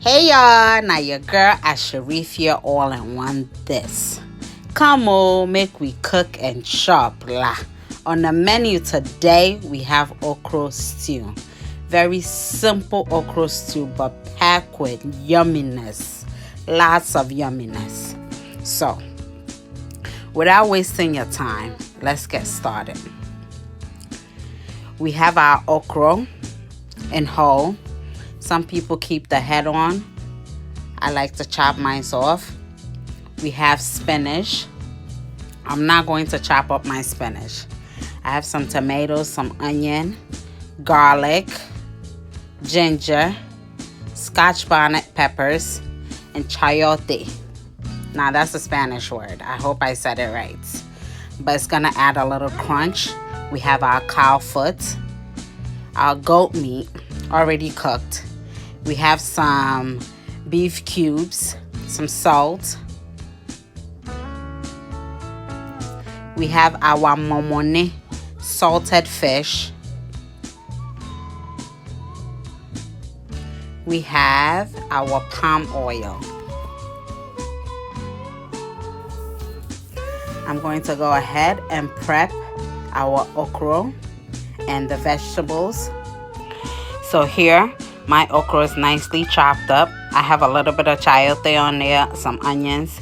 Hey y'all, now your girl Asharif here all in one this. Come on, make we cook and chop lah. On the menu today, we have okra stew. Very simple okra stew, but packed with yumminess. Lots of yumminess. So, without wasting your time, let's get started. We have our okra in whole. Some people keep the head on. I like to chop mine off. We have spinach. I'm not going to chop up my spinach. I have some tomatoes, some onion, garlic, ginger, Scotch bonnet peppers, and chayote. Now that's a Spanish word. I hope I said it right. But it's gonna add a little crunch. We have our cow foot, our goat meat already cooked. We have some beef cubes, some salt. We have our momone, salted fish. We have our palm oil. I'm going to go ahead and prep our okra and the vegetables. So here, my okra is nicely chopped up. I have a little bit of chayote on there, some onions.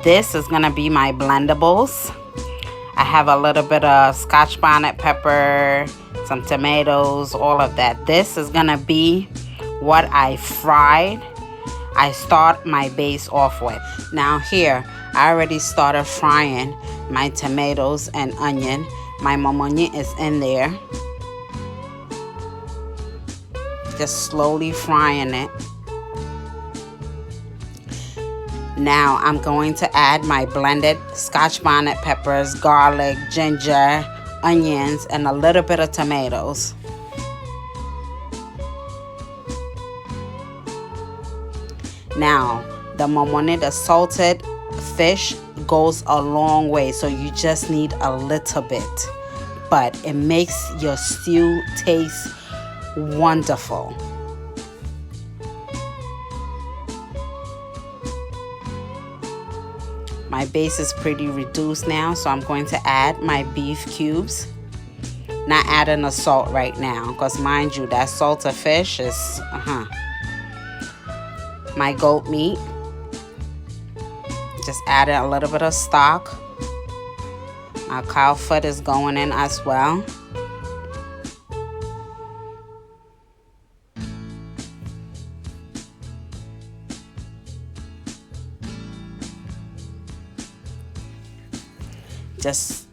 This is gonna be my blendables. I have a little bit of Scotch bonnet pepper, some tomatoes, all of that. This is gonna be what I fried. I start my base off with. Now here, I already started frying my tomatoes and onion. My momone is in there. Just slowly frying it. Now I'm going to add my blended Scotch bonnet peppers, garlic, ginger, onions, and a little bit of tomatoes. Now the momone, the salted fish, goes a long way, so you just need a little bit, but it makes your stew taste wonderful. My base is pretty reduced now, so I'm going to add my beef cubes. Not adding the salt right now, because mind you, that salted fish is my goat meat. Just added a little bit of stock. My cow foot is going in as well. Just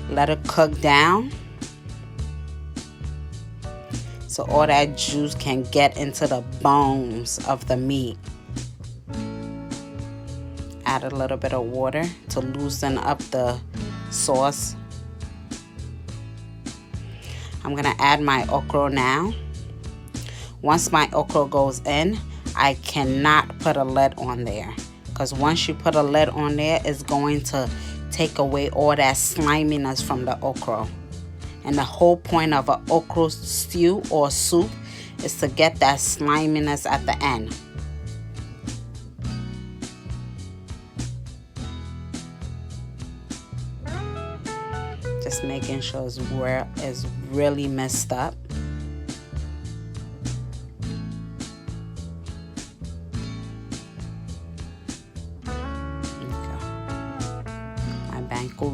let it cook down so all that juice can get into the bones of the meat. Add a little bit of water to loosen up the sauce. I'm gonna add my okra now. Once my okra goes in, I cannot put a lid on there, because once you put a lid on there, it's going to take away all that sliminess from the okra. And the whole point of an okra stew or soup is to get that sliminess at the end. Just making sure it's really messed up.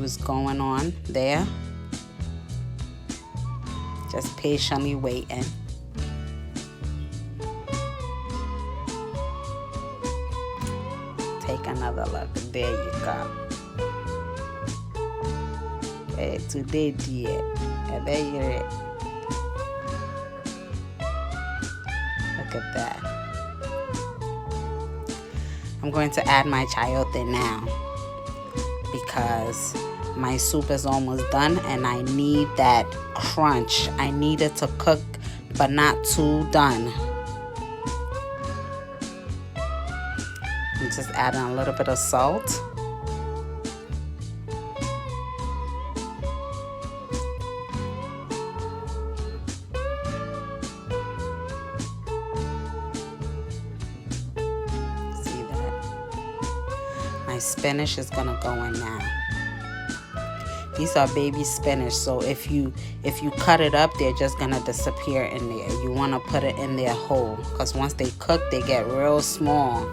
Is going on there. Just patiently waiting. Take another look. There you go. Hey, today, dear. There you look at that. I'm going to add my chayote now, because my soup is almost done and I need that crunch. I need it to cook but not too done. I'm just adding a little bit of salt. My spinach is gonna go in now. These are baby spinach, so if you cut it up, they're just gonna disappear in there. You wanna put it in there whole, because once they cook, they get real small.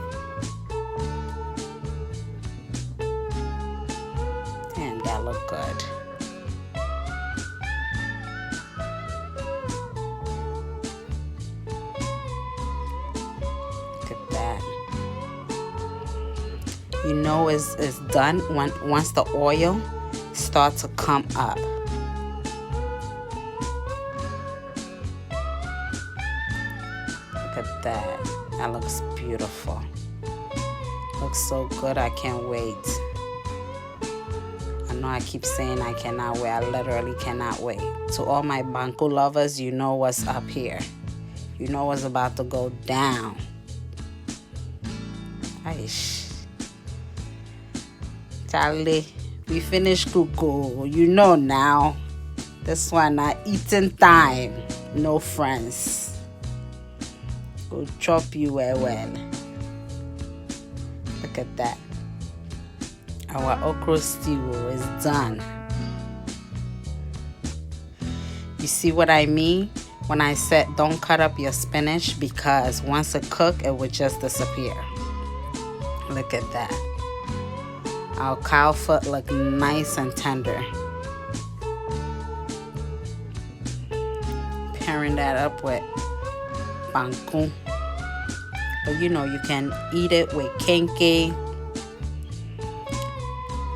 Damn, that look good. Look at that. You know it's done once the oil start to come up. Look at that. That looks beautiful. Looks so good. I can't wait. I know I keep saying I cannot wait. I literally cannot wait. To all my banku lovers, you know what's up here. You know what's about to go down. Aish. Charlie, we finished cuckoo. You know now. This one not eating time. No friends. Go chop you well. Look at that. Our okra stew is done. You see what I mean when I said don't cut up your spinach, because once it cooks, it would just disappear. Look at that. Our cow foot look nice and tender. Pairing that up with banku. But you know, you can eat it with kenke.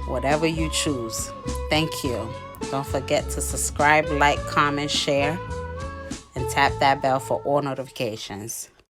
Whatever you choose. Thank you. Don't forget to subscribe, like, comment, share, and tap that bell for all notifications.